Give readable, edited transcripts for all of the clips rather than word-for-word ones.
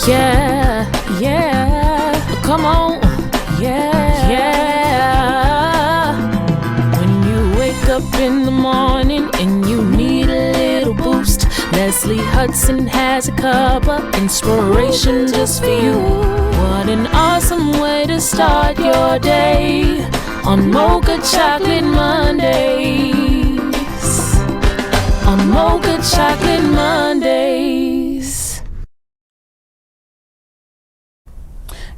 Yeah, yeah, come on, yeah, yeah. When you wake up in the morning and you need a little boost, Leslie Hudson has a cup of inspiration just for you. What an awesome way to start your day on Mocha Chocolate Mondays. On Mocha Chocolate Mondays.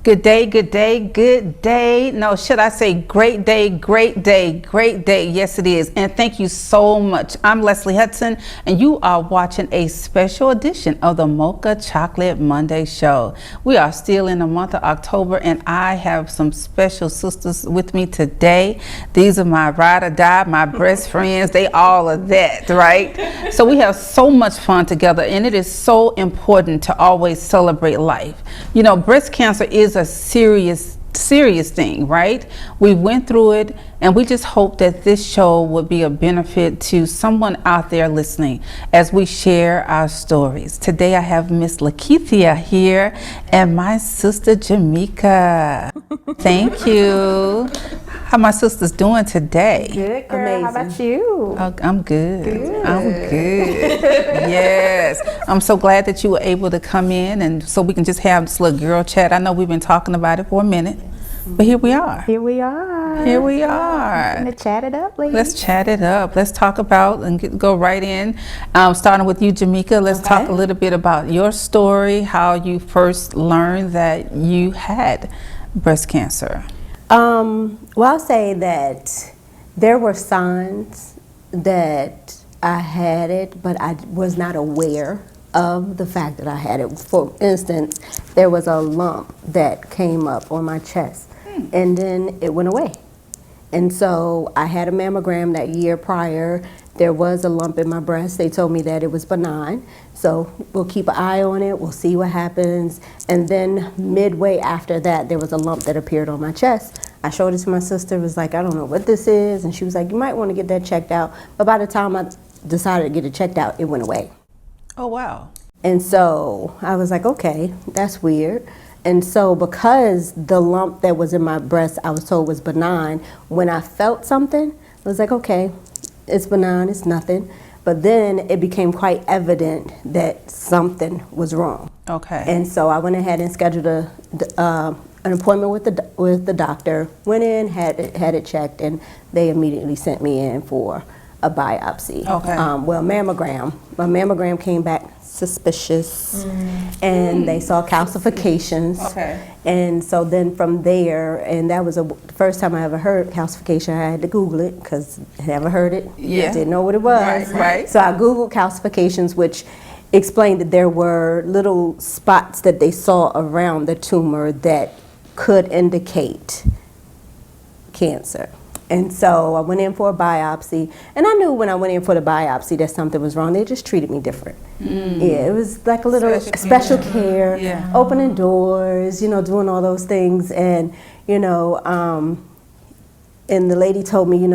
Good day, good day, good day. No, should I say great day, great day, great day. Yes, it is. And thank you so much. I'm Leslie Hudson, and you are watching a special edition of the Mocha Chocolate Monday Show. We are still in the month of October, and I have some special sisters with me today. These are my ride or die, my best friends. They all are that, right? So we have so much fun together, and it is so important to always celebrate life. You know, breast cancer is a serious thing, right? We went through it, and we just hope that this show would be a benefit to someone out there listening as we share our stories. Today I have Miss Lakeitha here and my sister Gimeka. Thank you. How my sisters doing today? Good, girl. Amazing. How about you? Oh, I'm good. I'm good. Yes. I'm so glad that you were able to come in, and so we can just have this little girl chat. I know we've been talking about it for a minute, but here we are. Here we are. Here we are. Gonna chat it up, ladies. Let's chat it up. Let's talk about and go right in. Starting with you, Gimeka. Let's talk a little bit about your story, how you first learned that you had breast cancer. Well, I'll say that there were signs that I had it, but I was not aware of the fact that I had it. For instance, there was a lump that came up on my chest, and then it went away. And so I had a mammogram that year prior. There was a lump in my breast. They told me that it was benign. So we'll keep an eye on it. We'll see what happens. And then midway after that, there was a lump that appeared on my chest. I showed it to my sister. Was like, I don't know what this is. And she was like, you might want to get that checked out. But by the time I decided to get it checked out, it went away. Oh, wow. And so I was like, okay, that's weird. And so because the lump that was in my breast, I was told was benign, when I felt something, I was like, okay, it's benign, it's nothing. But then it became quite evident that something was wrong. Okay. And so I went ahead and scheduled an appointment with the doctor, went in, had it checked, and they immediately sent me in for a biopsy. Okay. Mammogram. My mammogram came back suspicious, and they saw calcifications. Okay. And so then from there, and that was the first time I ever heard calcification. I had to Google it because I never heard it. Yeah. Didn't know what it was. Right. So I Googled calcifications, which explained that there were little spots that they saw around the tumor that could indicate cancer. And so I went in for a biopsy, and I knew when I went in for the biopsy that something was wrong. They just treated me different. Yeah, it was like a little special care, opening doors, doing all those things. And, and the lady told me,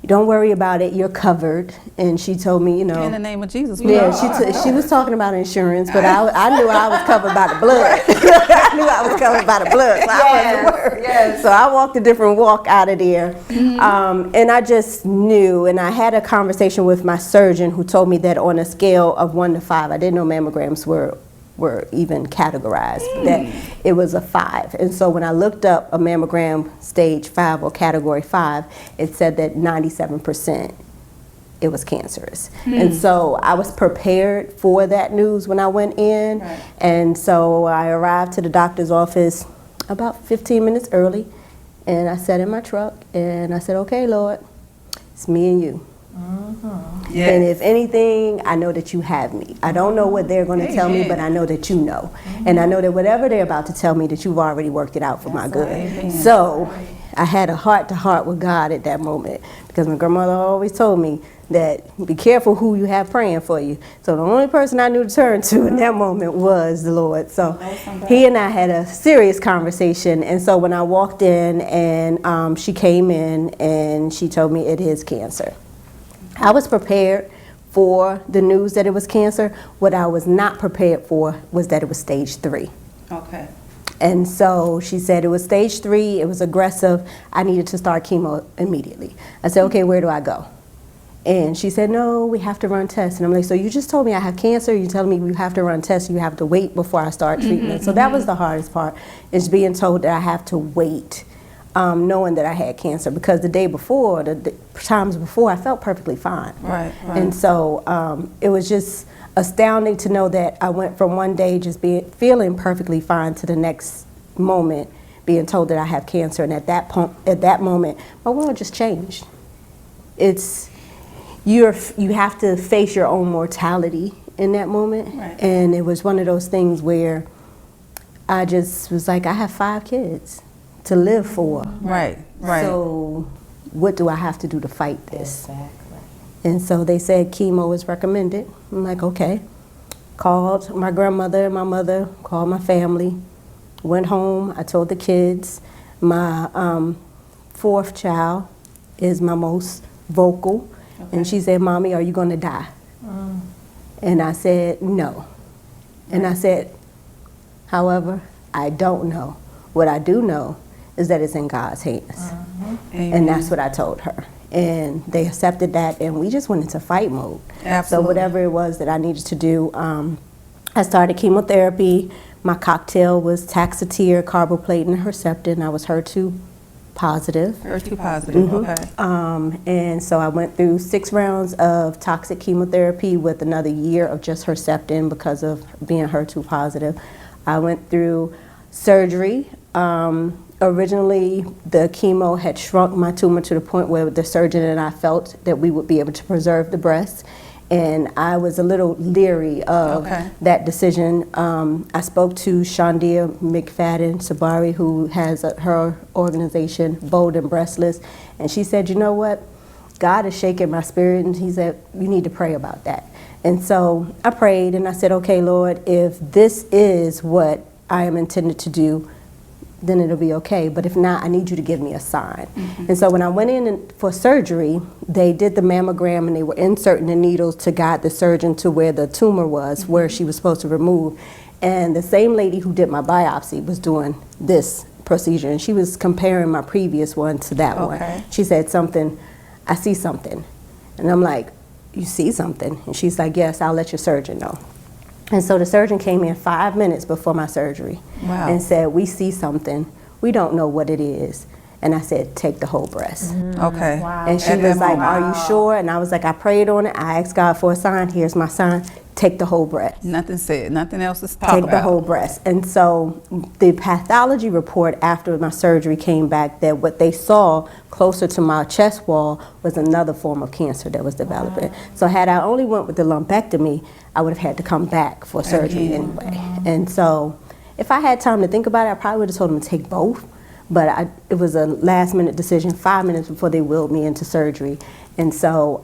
don't worry about it, you're covered. And she told me, In the name of Jesus. Yeah, she was talking about insurance, but I knew I was covered by the blood. I knew I was covered by the blood, so I wasn't worried. So I walked a different walk out of there. And I just knew, and I had a conversation with my surgeon who told me that on a scale of 1 to 5, I didn't know mammograms were even categorized, that it was a 5. And so when I looked up a mammogram stage 5 or category 5, it said that 97% it was cancerous. And so I was prepared for that news when I went in. Right. And so I arrived to the doctor's office about 15 minutes early, and I sat in my truck and I said, okay, Lord, it's me and you. Yes. And if anything, I know that you have me. I don't know what they're going to tell me, but I know that you know. And I know that whatever they're about to tell me, that you've already worked it out for my good. Amen. So I had a heart-to-heart with God at that moment, because my grandmother always told me that be careful who you have praying for you. So the only person I knew to turn to in that moment was the Lord. So he and I had a serious conversation. And so when I walked in, and she came in and she told me it is cancer. I was prepared for the news that it was cancer. What I was not prepared for was that it was stage 3. Okay. And so she said it was stage 3, it was aggressive, I needed to start chemo immediately. I said, okay, where do I go? And she said, no, we have to run tests. And I'm like, so you just told me I have cancer, you're telling me we have to run tests, you have to wait before I start treatment. So that was the hardest part, is being told that I have to wait, knowing that I had cancer, because the day before, the times before, I felt perfectly fine. Right. And so it was just astounding to know that I went from one day just feeling perfectly fine to the next moment being told that I have cancer, and at that moment, my world just changed. You have to face your own mortality in that moment, Right. and it was one of those things where I just was like, I have 5 kids to live for. Right. So what do I have to do to fight this? And so they said chemo is recommended. I'm like, okay. Called my grandmother and my mother, called my family, went home. I told the kids. My 4th child is my most vocal. Okay. And she said, Mommy, are you going to die? And I said, no. And I said, however, I don't know. What I do know is that it's in God's hands. And that's what I told her. And they accepted that, and we just went into fight mode. Absolutely. So whatever it was that I needed to do, I started chemotherapy. My cocktail was Taxotere, carboplatin, and Herceptin. I was HER2 positive. HER2 positive, okay. And so I went through 6 rounds of toxic chemotherapy with another year of just Herceptin because of being HER2 positive. I went through surgery. Originally, the chemo had shrunk my tumor to the point where the surgeon and I felt that we would be able to preserve the breast. And I was a little leery of that decision. I spoke to Shandia McFadden Sabari, who has her organization, Bold and Breastless, and she said, you know what? God is shaking my spirit, and he said, you need to pray about that. And so I prayed, and I said, okay, Lord, if this is what I am intended to do, then it'll be okay. But if not, I need you to give me a sign. And so when I went in for surgery, they did the mammogram and they were inserting the needles to guide the surgeon to where the tumor was, where she was supposed to remove. And the same lady who did my biopsy was doing this procedure, and she was comparing my previous one to that one. She said something, I see something. And I'm like, you see something? And she's like, yes, I'll let your surgeon know. And so the surgeon came in 5 minutes before my surgery and said, we see something. We don't know what it is. And I said, take the whole breast. Okay. Wow. And she was like, are you sure? And I was like, I prayed on it. I asked God for a sign. Here's my sign. Take the whole breast. Nothing said. Nothing else is talked about. Take the whole breast. And so the pathology report after my surgery came back that what they saw closer to my chest wall was another form of cancer that was developing. So had I only went with the lumpectomy, I would have had to come back for surgery anyway. And so if I had time to think about it, I probably would have told them to take both. But it was a last minute decision, 5 minutes before they wheeled me into surgery. And so,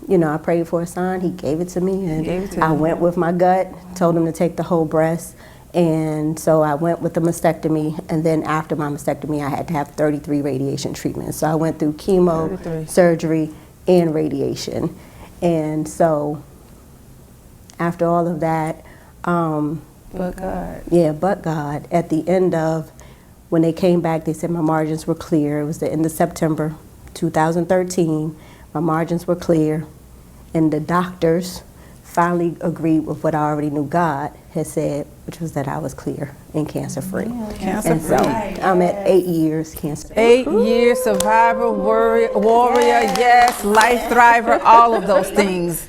you know, I prayed for a sign. He gave it to me, and I went with my gut, told him to take the whole breast. And so I went with the mastectomy, and then after my mastectomy, I had to have 33 radiation treatments. So I went through chemo, surgery, and radiation. And so after all of that, but God. Yeah, but God. At the end of, when they came back, they said my margins were clear. It was the end of September 2013. My margins were clear, and the doctors finally agreed with what I already knew God had said, which was that I was clear and cancer-free. Cancer-free. And so I'm at 8 years cancer-free. 8 years, survivor, warrior, yes, life thriver, all of those things.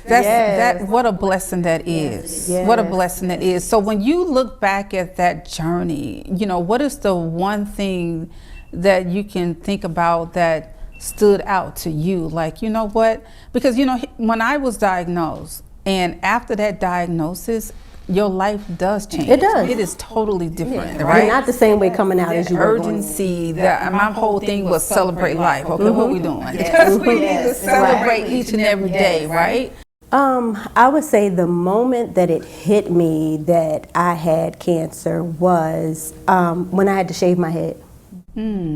What a blessing that is. What a blessing that is. So when you look back at that journey, you know, what is the one thing that you can think about that stood out to you? Like, you know what? Because, you know, when I was diagnosed, and after that diagnosis, your life does change. It does. It is totally different, right? Not the same way coming out as you were going in. Urgency. My whole thing was celebrate life. Okay, what we doing? Because we need to celebrate each and every day, right? I would say the moment that it hit me that I had cancer was when I had to shave my head.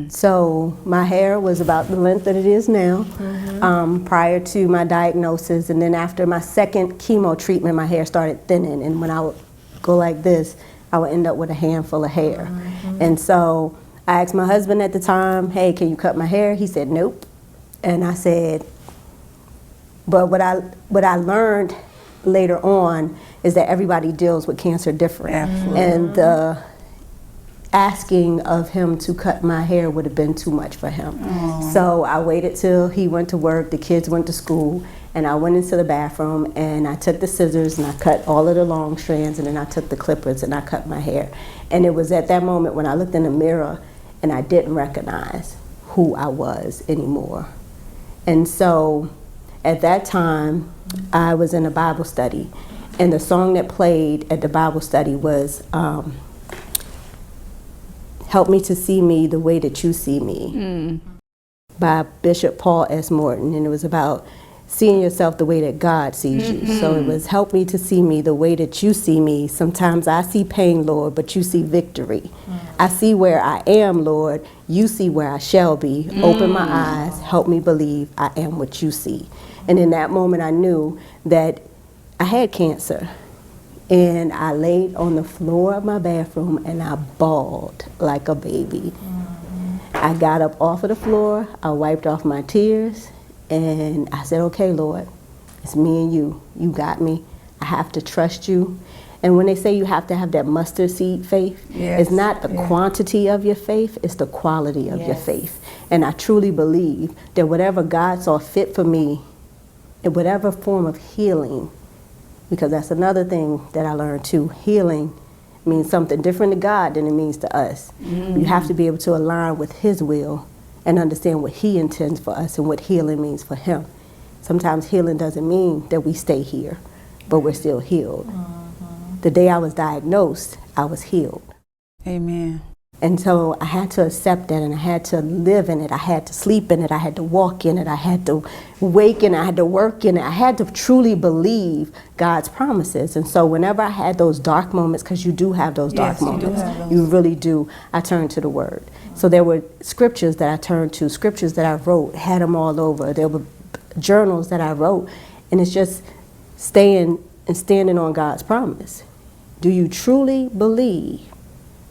So my hair was about the length that it is now prior to my diagnosis, and then after my second chemo treatment, my hair started thinning, and when I would go like this, I would end up with a handful of hair. And so I asked my husband at the time, hey, can you cut my hair? He said, nope. And I said, but what I learned later on is that everybody deals with cancer different. Absolutely. And the asking of him to cut my hair would have been too much for him. So I waited till he went to work, the kids went to school, and I went into the bathroom and I took the scissors and I cut all of the long strands, and then I took the clippers and I cut my hair. And it was at that moment when I looked in the mirror and I didn't recognize who I was anymore. And so at that time, I was in a Bible study, and the song that played at the Bible study was Help Me to See Me the Way That You See Me by Bishop Paul S. Morton. And it was about seeing yourself the way that God sees you. So it was, help me to see me the way that you see me. Sometimes I see pain, Lord, but you see victory. I see where I am, Lord. You see where I shall be. Open my eyes. Help me believe I am what you see. And in that moment, I knew that I had cancer. And I laid on the floor of my bathroom and I bawled like a baby. I got up off of the floor, I wiped off my tears, and I said, okay, Lord, it's me and you. You got me. I have to trust you. And when they say you have to have that mustard seed faith, it's not the quantity of your faith, it's the quality of your faith. And I truly believe that whatever God saw fit for me, in whatever form of healing, because that's another thing that I learned too. Healing means something different to God than it means to us. You have to be able to align with His will and understand what He intends for us and what healing means for Him. Sometimes healing doesn't mean that we stay here, but we're still healed. The day I was diagnosed, I was healed. Amen. And so I had to accept that, and I had to live in it. I had to sleep in it. I had to walk in it. I had to wake in it. I had to work in it. I had to truly believe God's promises. And so whenever I had those dark moments, because you do have those dark moments, you really do, I turned to the Word. So there were scriptures that I turned to, scriptures that I wrote, had them all over. There were journals that I wrote. And it's just staying and standing on God's promise. Do you truly believe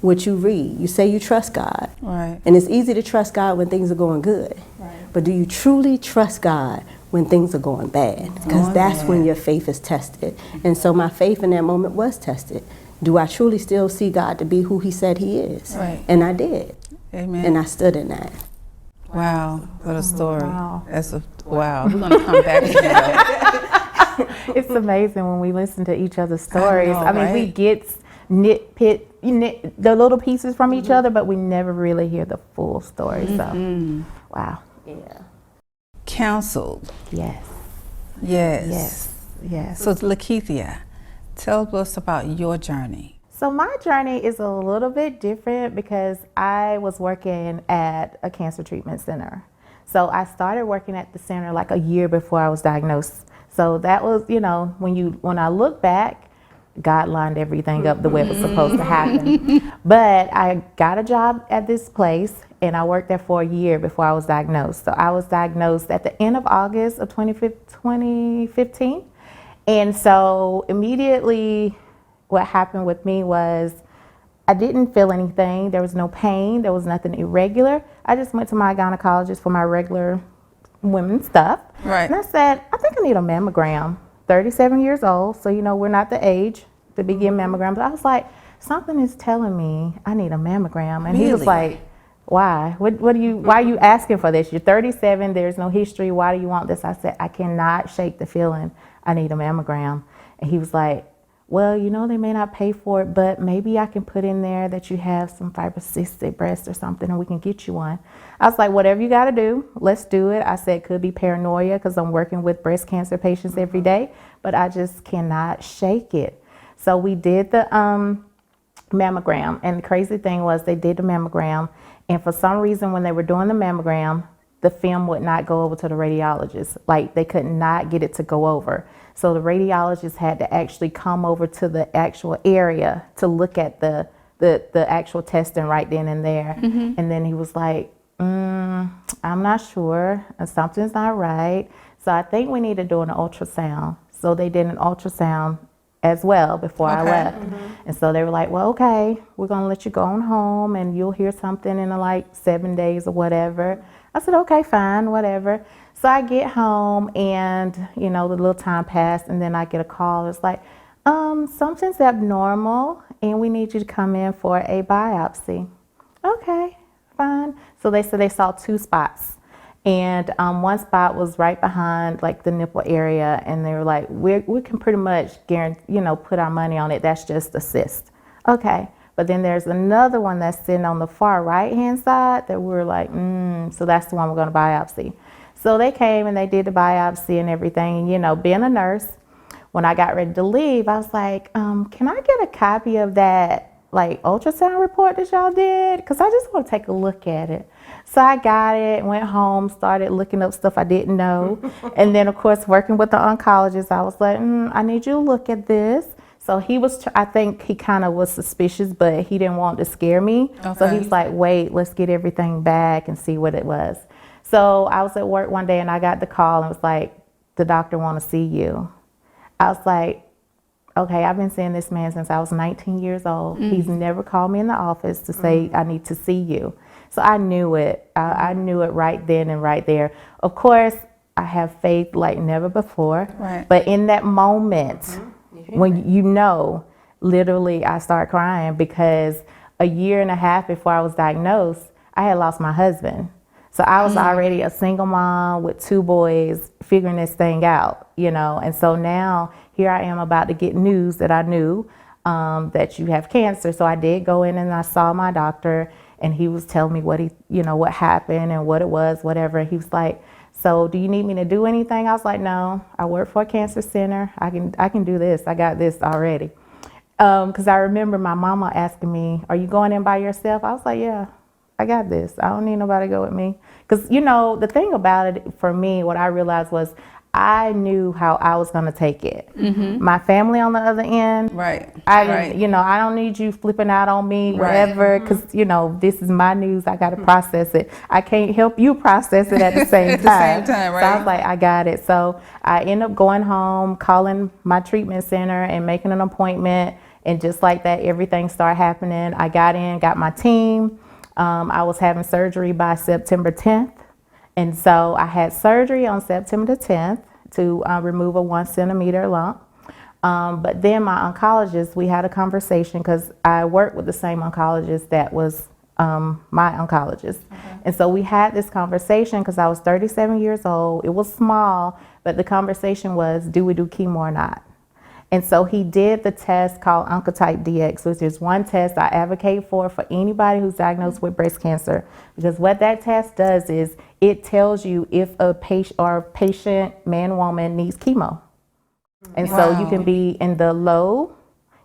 what you read? You say you trust God. Right. And it's easy to trust God when things are going good. Right. But do you truly trust God when things are going bad? Because that's when your faith is tested. And so my faith in that moment was tested. Do I truly still see God to be who He said He is? Right. And I did. Amen. And I stood in that. Wow, what a story. Wow. That's a wow. We're gonna come back to that. It's amazing when we listen to each other's stories. I know, I mean, we right? get the little pieces from each other, but we never really hear the full story. So, wow. Yeah. Counseled. Yes. Yes. Yes. Yes. So Lakeitha, tell us about your journey. So my journey is a little bit different because I was working at a cancer treatment center. So I started working at the center like a year before I was diagnosed. So that was, when I look back, God lined everything up the way it was supposed to happen. But I got a job at this place and I worked there for a year before I was diagnosed. So I was diagnosed at the end of August of 2015. And so immediately what happened with me was I didn't feel anything. There was no pain. There was nothing irregular. I just went to my gynecologist for my regular women's stuff. Right. And I said, I think I need a mammogram. 37 years old, so we're not the age to begin mammograms. I was like, something is telling me I need a mammogram. And he was like, why? Why are you asking for this? You're 37, there's no history. Why do you want this? I said, I cannot shake the feeling I need a mammogram. And he was like, well, they may not pay for it, but maybe I can put in there that you have some fibrocystic breast or something and we can get you one. I was like, whatever you got to do, let's do it. I said, could be paranoia because I'm working with breast cancer patients every day, but I just cannot shake it. So we did the mammogram, and the crazy thing was they did the mammogram, and for some reason when they were doing the mammogram, the film would not go over to the radiologist. Like they could not get it to go over. So the radiologist had to actually come over to the actual area to look at the actual testing right then and there. And then he was like, I'm not sure, something's not right. So I think we need to do an ultrasound. So they did an ultrasound as well before I left. And so they were like, well, okay, we're going to let you go on home and you'll hear something in like 7 days or whatever. I said, okay, fine, whatever. So I get home and, you know, the little time passed and then I get a call. It's like, something's abnormal and we need you to come in for a biopsy. Okay, fine. So they said they saw 2 spots. And one spot was right behind like the nipple area, and they were like, we can pretty much guarantee, you know, put our money on it. That's just a cyst. Okay, but then there's another one that's sitting on the far right hand side that we're like, so that's the one we're going to biopsy. So they came and they did the biopsy and everything. And, you know, being a nurse, when I got ready to leave, I was like, can I get a copy of that like ultrasound report that y'all did? Because I just want to take a look at it. So I got it, went home, started looking up stuff I didn't know. And then, of course, working with the oncologist, I was like, I need you to look at this. So he was, I think he kind of was suspicious, but he didn't want to scare me. Okay. So he was like, wait, let's get everything back and see what it was. So I was at work one day and I got the call and was like, the doctor want to see you. I was like, okay, I've been seeing this man since I was 19 years old. He's never called me in the office to say, I need to see you. So I knew it. I knew it right then and right there. Of course, I have faith like never before. Right. But in that moment, when you know, literally I start crying because a year and a half before I was diagnosed, I had lost my husband. So I was already a single mom with 2 boys figuring this thing out, you know. And so now here I am about to get news that I knew that you have cancer. So I did go in and I saw my doctor. And he was telling me what what happened and what it was, whatever. He was like, so do you need me to do anything? I was like, no, I work for a cancer center. I can do this. I got this already. Because I remember my mama asking me, are you going in by yourself? I was like, yeah, I got this. I don't need nobody to go with me. Because, you know, the thing about it for me, what I realized was I knew how I was going to take it. My family on the other end, you know, I don't need you flipping out on me, whatever, because, you know, this is my news. I got to process it. I can't help you process it at the same time. So I was like, I got it. So I ended up going home, calling my treatment center and making an appointment. And just like that, everything started happening. I got in, got my team. I was having surgery by September 10th. And so I had surgery on September the 10th to remove a 1 centimeter lump. But then my oncologist, we had a conversation because I worked with the same oncologist that was my oncologist. And so we had this conversation because I was 37 years old. It was small, but the conversation was, do we do chemo or not? And so he did the test called Oncotype DX, which is one test I advocate for anybody who's diagnosed with breast cancer. Because what that test does is it tells you if a patient, man, woman, needs chemo. And so you can be in the low,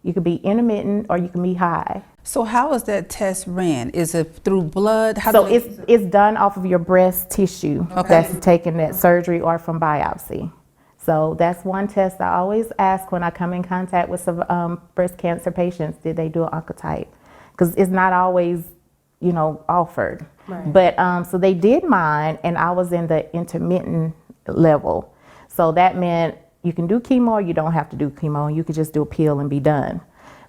you can be intermittent, or you can be high. So how is that test ran? Is it through blood? It's done off of your breast tissue that's taken at surgery or from biopsy. So that's one test I always ask when I come in contact with some breast cancer patients. Did they do an Oncotype? Because it's not always, you know, offered. But so they did mine, and I was in the intermittent level. So that meant you can do chemo or you don't have to do chemo. You could just do a pill and be done.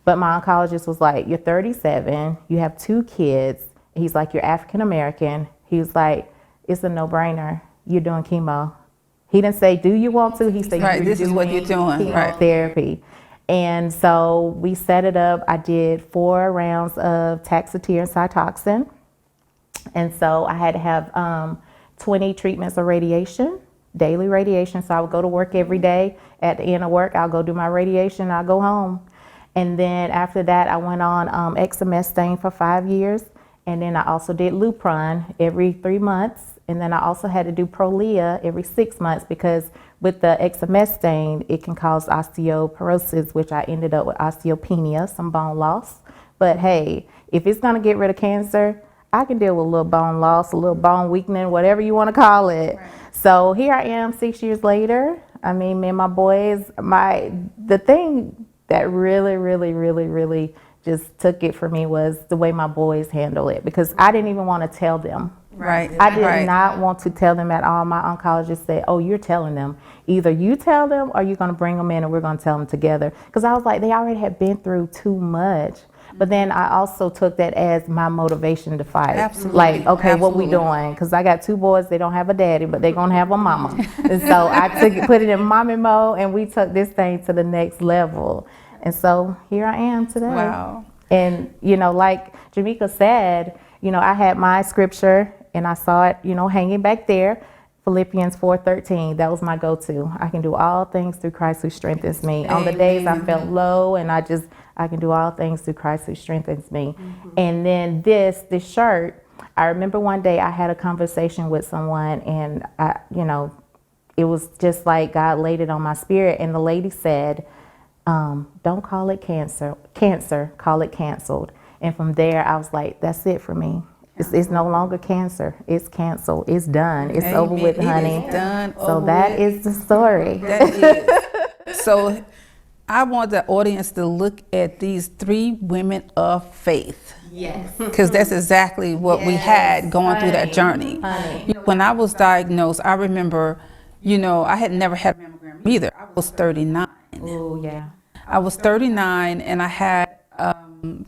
But my oncologist was like, you're 37, you have 2 kids. He's like, you're African American. He was like, it's a no-brainer. You're doing chemo. He didn't say, do you want to? He said, this is what you're doing. Chemotherapy. And so we set it up. I did 4 rounds of Taxotere and Cytoxan. And so I had to have 20 treatments of radiation, daily radiation. So I would go to work every day. At the end of work, I'll go do my radiation. I'll go home. And then after that, I went on exemestane for 5 years. And then I also did Lupron every 3 months. And then I also had to do Prolia every 6 months because with the exemestane, it can cause osteoporosis, which I ended up with osteopenia, some bone loss. But hey, if it's going to get rid of cancer, I can deal with a little bone loss, a little bone weakening, whatever you want to call it. So here I am 6 years later. I mean, me and my boys, the thing that really just took it for me was the way my boys handle it, because I didn't even want to tell them Right. I did right. not want to tell them at all. My oncologist said, oh, you're telling them. Either you tell them or you're going to bring them in and we're going to tell them together. Because I was like, they already had been through too much. But then I also took that as my motivation to fight. Absolutely. Like, okay, what we Absolutely. doing? Because I got 2 boys, they don't have a daddy, but they're going to have a mama. And so I put it in mommy mode, and we took this thing to the next level. And so here I am today. Wow. And, like Gimeka said, I had my scripture and I saw it, hanging back there. Philippians 4:13, that was my go-to. I can do all things through Christ who strengthens me. On the days I felt low, and I can do all things through Christ who strengthens me. And then this shirt, I remember one day I had a conversation with someone, and it was just like God laid it on my spirit. And the lady said, don't call it cancer, call it canceled. And from there, I was like, that's it for me. It's no longer cancer. It's canceled. It's done. It's over with, honey. It is done. So that is the story. That is. So I want the audience to look at these 3 women of faith. Yes. Because that's exactly what we had going through that journey. When I was diagnosed, I remember, I had never had a mammogram either. I was 39. Oh, yeah. I was 39 and I had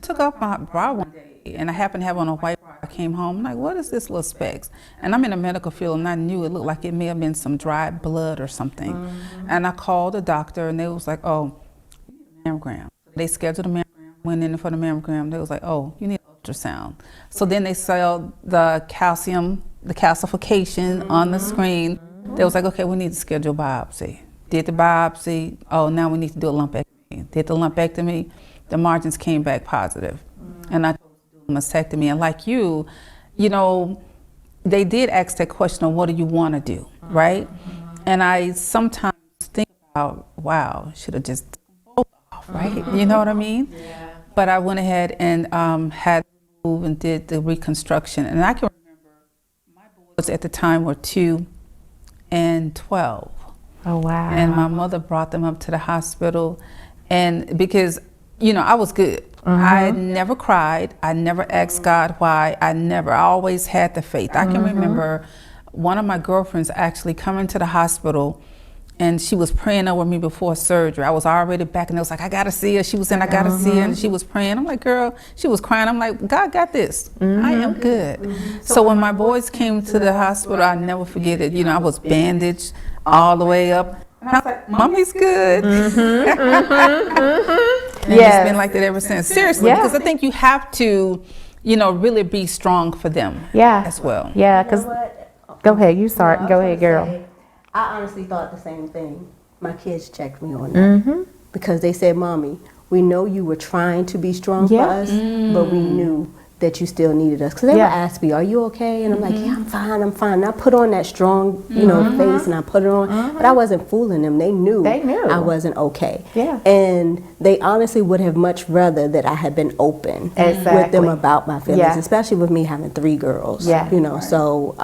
took off my bra one day and I happened to have on a white bra. I came home, I'm like, what is this little specks? And I'm in the medical field and I knew it looked like it may have been some dried blood or something. And I called the doctor and they was like, oh, you need a mammogram. They scheduled a mammogram, went in for the mammogram. They was like, oh, you need an ultrasound. So then they saw the calcification on the screen. They was like, okay, we need to schedule a biopsy. Did the biopsy, oh, now we need to do a lumpectomy. Did the lumpectomy, the margins came back positive. And I chose to do a mastectomy. And like you, they did ask that question of what do you want to do, right? And I sometimes think about, wow, should have just both off, right? You know what I mean? Yeah. But I went ahead and had removed and did the reconstruction. And I can remember my boys at the time were 2 and 12. Oh, wow. And my mother brought them up to the hospital. And because, I was good. I never cried. I never asked God why. I always had the faith. I can remember one of my girlfriends actually coming to the hospital and she was praying over me before surgery. I was already back and it was like, I gotta see her. She was saying, I gotta see her. And she was praying. I'm like, girl, she was crying. I'm like, God got this. I am good. So when my boys came to the hospital, I'll never forget it. I was bandaged all the way up. And I was like, Mommy's good. And it's been like that ever since. Seriously, because I think you have to, really be strong for them as well. Yeah, because, go ahead, you start. Go ahead, girl. I honestly thought the same thing. My kids checked me on that. Because they said, Mommy, we know you were trying to be strong for us, but we knew that you still needed us. Because they would ask me, are you okay? And I'm like, yeah, I'm fine, I'm fine. And I put on that strong, face and I put it on. But I wasn't fooling them. They knew I wasn't okay. Yeah. And they honestly would have much rather that I had been open with them about my feelings, especially with me having 3 girls. So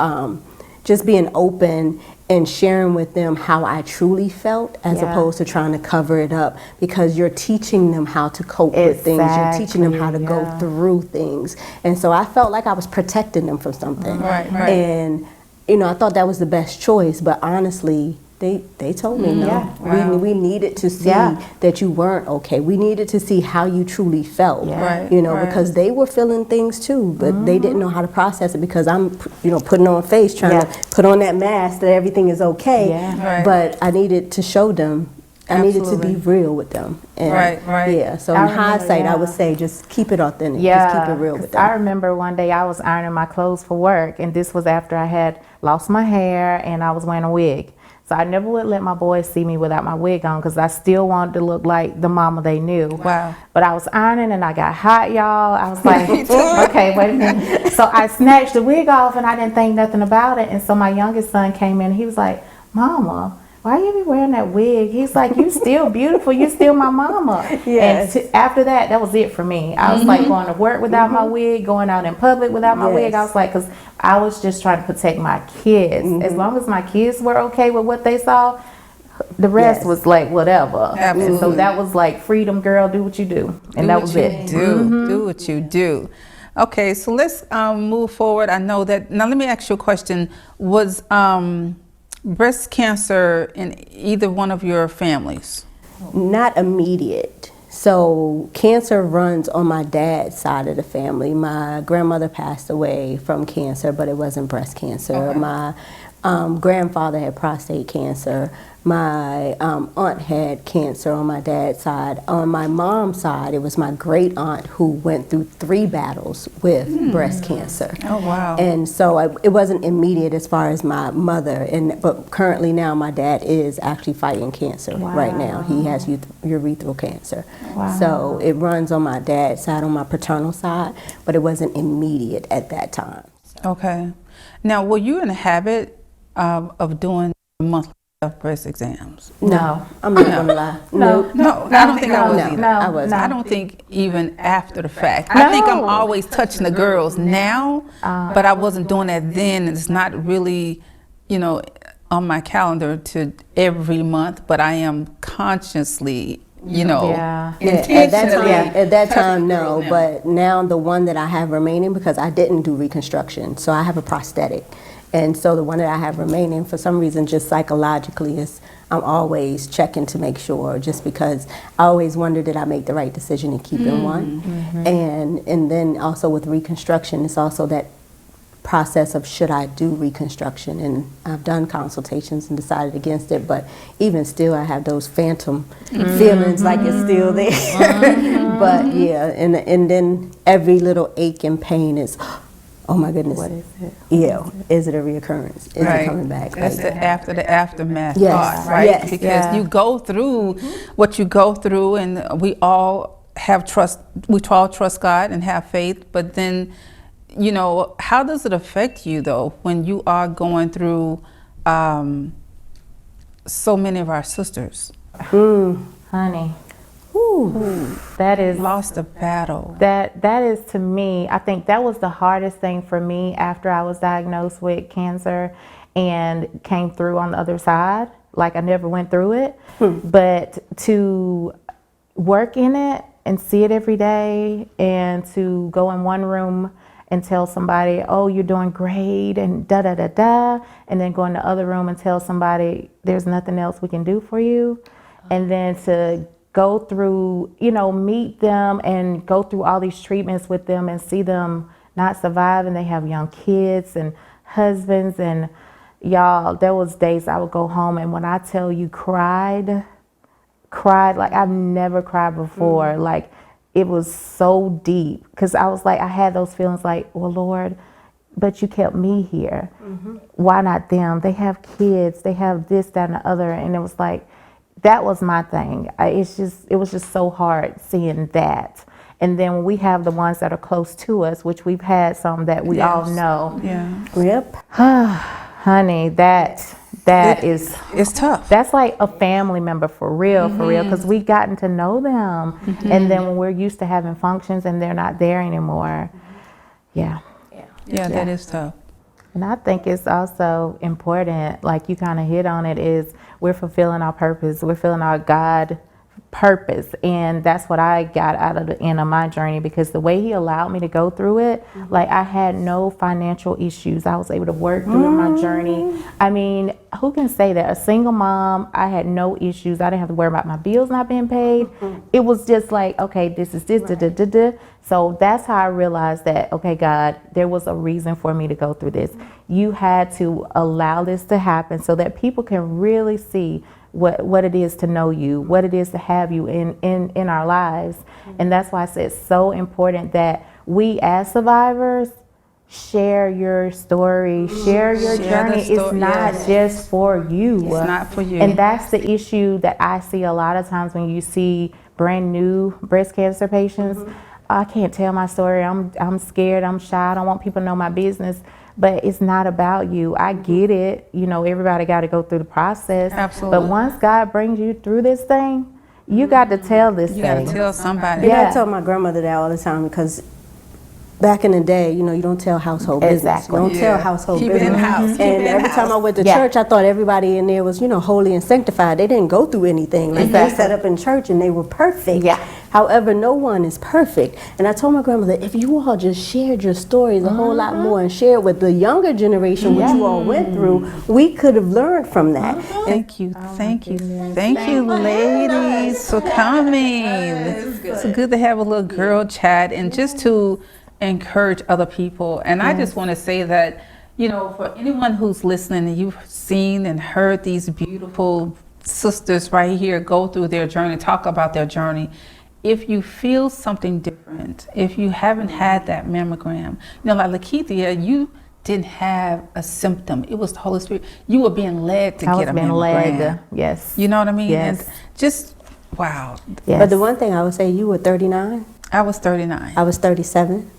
just being open and sharing with them how I truly felt as opposed to trying to cover it up, because you're teaching them how to cope with things. You're teaching them how to go through things. And so I felt like I was protecting them from something. And, I thought that was the best choice, but honestly, they told me no. We needed to see that you weren't okay. We needed to see how you truly felt, because they were feeling things too, but they didn't know how to process it because I'm, putting on a face, trying to put on that mask that everything is okay. But I needed to show them. I needed to be real with them. And yeah, so in hindsight, I would say just keep it authentic. Just keep it real with them. I remember one day I was ironing my clothes for work, and this was after I had lost my hair and I was wearing a wig. So I never would let my boys see me without my wig on because I still wanted to look like the mama they knew. Wow. But I was ironing and I got hot, y'all. I was like, okay, wait a minute. So I snatched the wig off and I didn't think nothing about it. And so my youngest son came in and he was like, Mama, why you be wearing that wig? He's like, you still beautiful. You still my mama. And after that was it for me. I was like going to work without my wig, going out in public without my wig. I was like, because I was just trying to protect my kids. As long as my kids were okay with what they saw, the rest was like whatever. And so that was like freedom, girl, do what you do. And that was it. Do what you do. Okay, so let's move forward. I know that, now let me ask you a question. Was breast cancer in either one of your families? Not immediate. So cancer runs on my dad's side of the family. My grandmother passed away from cancer, but it wasn't breast cancer. Okay. My grandfather had prostate cancer. My aunt had cancer on my dad's side. On my mom's side, it was my great aunt who went through 3 battles with breast cancer. Oh, wow. And so it wasn't immediate as far as my mother. But currently now, my dad is actually fighting cancer right now. He has urethral cancer. Wow. So it runs on my dad's side, on my paternal side, but it wasn't immediate at that time. Okay. Now, were you in the habit of doing monthly breast exams? No. I'm not gonna lie. No. No, I don't think I was either. No, I wasn't. I don't think even after the fact. I think I'm always touching the girls now, but I wasn't doing that then. It's not really, on my calendar to every month, but I am consciously, Yeah. At that time, no. But now the one that I have remaining, because I didn't do reconstruction, so I have a prosthetic. And so the one that I have remaining, for some reason, just psychologically, is I'm always checking to make sure, just because I always wonder, did I make the right decision in keeping one? And then also with reconstruction, it's also that process of, should I do reconstruction? And I've done consultations and decided against it, but even still I have those phantom feelings like it's still there. But yeah, and then every little ache and pain is, oh my goodness. What is it? Yeah, is it a reoccurrence? Is it coming back? That's the aftermath Yes, thought, right? yes. Because you go through what you go through, and we all have trust. We all trust God and have faith, but then, how does it affect you though when you are going through so many of our sisters? Honey. That is Lost a battle. that is, to me, I think that was the hardest thing for me after I was diagnosed with cancer and came through on the other side. Like, I never went through it, but to work in it and see it every day, and to go in one room and tell somebody, oh, you're doing great, and da da da da, and then go in the other room and tell somebody there's nothing else we can do for you, and then to go through, meet them and go through all these treatments with them and see them not survive, and they have young kids and husbands, and y'all, there was days I would go home, and when I tell you cried like I've never cried before. Like, it was so deep, because I was like, I had those feelings like, well, Lord, but you kept me here. Why not them? They have kids, they have this, that, and the other. And it was like, that was my thing. It was just so hard seeing that. And then when we have the ones that are close to us, which we've had some that we all know. Yeah. Yep. Honey, that is, it's tough. that's like a family member for real, because we've gotten to know them. And then when we're used to having functions and they're not there anymore. Yeah, That is tough. and I think it's also important, like you kind of hit on it, is we're fulfilling our purpose. We're fulfilling our God purpose. And that's what I got out of the end of my journey, because the way he allowed me to go through it, like, I had no financial issues. I was able to work through my journey. I mean, who can say that? A single mom, I had no issues. I didn't have to worry about my bills not being paid. It was just like, okay, this is this, da, da, da, da. So that's how I realized that, okay, God, there was a reason for me to go through this. You had to allow this to happen so that people can really see what it is to know you, what it is to have you in our lives. And that's why I say it's so important that we as survivors share your story, share your journey. It's not just for you. It's not for you. And that's the issue that I see a lot of times when you see brand new breast cancer patients. I can't tell my story. I'm scared. I'm shy. I don't want people to know my business. But it's not about you. I get it. Everybody got to go through the process. Absolutely. But once God brings you through this thing, you got to tell this You thing. got to tell somebody. And I tell my grandmother that all the time, because back in the day, you don't tell household business. Exactly. Don't tell household Keep business. it in house. And every time I went to church, I thought everybody in there was, holy and sanctified. They didn't go through anything. Like, they set up in church and they were perfect. Yeah. However, no one is perfect. And I told my grandmother, if you all just shared your stories a whole lot more and shared with the younger generation what you all went through, we could have learned from that. Thank you, thank you, thank you, ladies, for coming. It's good to have a little girl chat and just to encourage other people. And I just want to say that, you know, for anyone who's listening and you've seen and heard these beautiful sisters right here go through their journey, talk about their journey. If you feel something different, if you haven't had that mammogram, you know, like Lakeitha, you didn't have a symptom. It was the Holy Spirit. You were being led to get a mammogram. Yes. You know what I mean? Yes. And just, wow. Yes. But the one thing I would say, you were 39. I was 39. I was 37.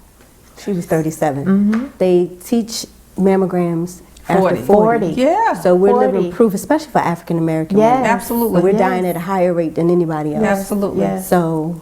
She was 37. They teach mammograms after 40. Yeah. So we're 40. living proof, especially for African American Yes. women. Absolutely. We're dying at a higher rate than anybody else. Absolutely. Yes. So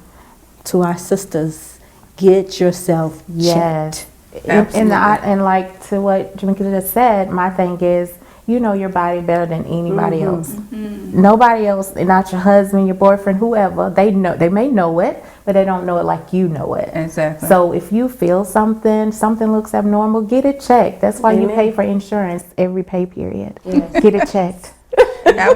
to our sisters, get yourself checked. And like to what Gimeka just said, my thing is, you know your body better than anybody else. Nobody else, not your husband, your boyfriend, whoever, they may know it, but they don't know it like you know it. Exactly. So if you feel something looks abnormal, get it checked. That's why you pay for insurance every pay period. Get it checked.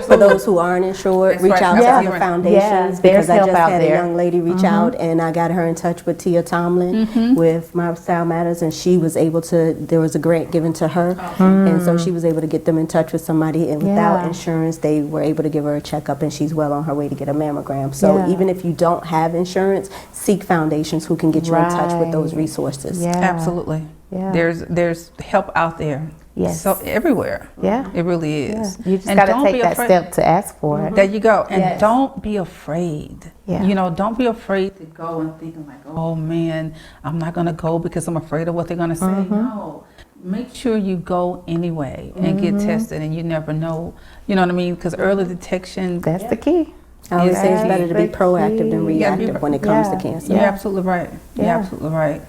For those who aren't insured, reach out to other foundations, because I help just out had there. a young lady reach out, and I got her in touch with Tia Tomlin with My Style Matters, and she was able to, there was a grant given to her, and so she was able to get them in touch with somebody, and without insurance, they were able to give her a checkup, and she's well on her way to get a mammogram. So even if you don't have insurance, seek foundations who can get you in touch with those resources. Yeah. Absolutely. Yeah. There's help out there. Yes. So everywhere. Yeah. It really is. You just And got to don't take be that afraid. step to ask for it. There you go. And Yes. don't be afraid. Yeah. You know, don't be afraid to go and thinking like, oh man, I'm not going to go because I'm afraid of what they're going to say. No. Make sure you go anyway and get tested, and you never know. You know what I mean? Because early detection. That's the key. I always say it's better to be That's the proactive than key. reactive when it comes to cancer. You're absolutely right. You're Yeah. absolutely right.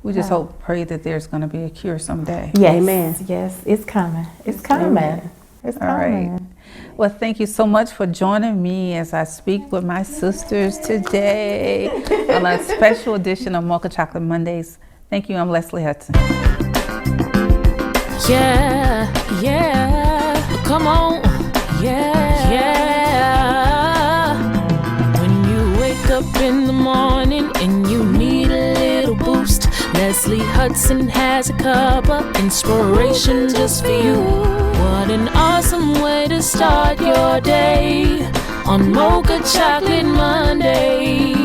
We just hope, pray that there's going to be a cure someday. Yes. Amen. Yes, it's coming. It's coming. It's All right. coming. Well, thank you so much for joining me as I speak with my sisters today on a special edition of Mocha Chocolate Mondays. Thank you. I'm Leslie Hudson. Yeah, yeah, come on, yeah, yeah. When you wake up in the morning and you need a little boost, Leslie Hudson has a cup of inspiration just for you. What an awesome way to start your day on Mocha Chocolate Monday.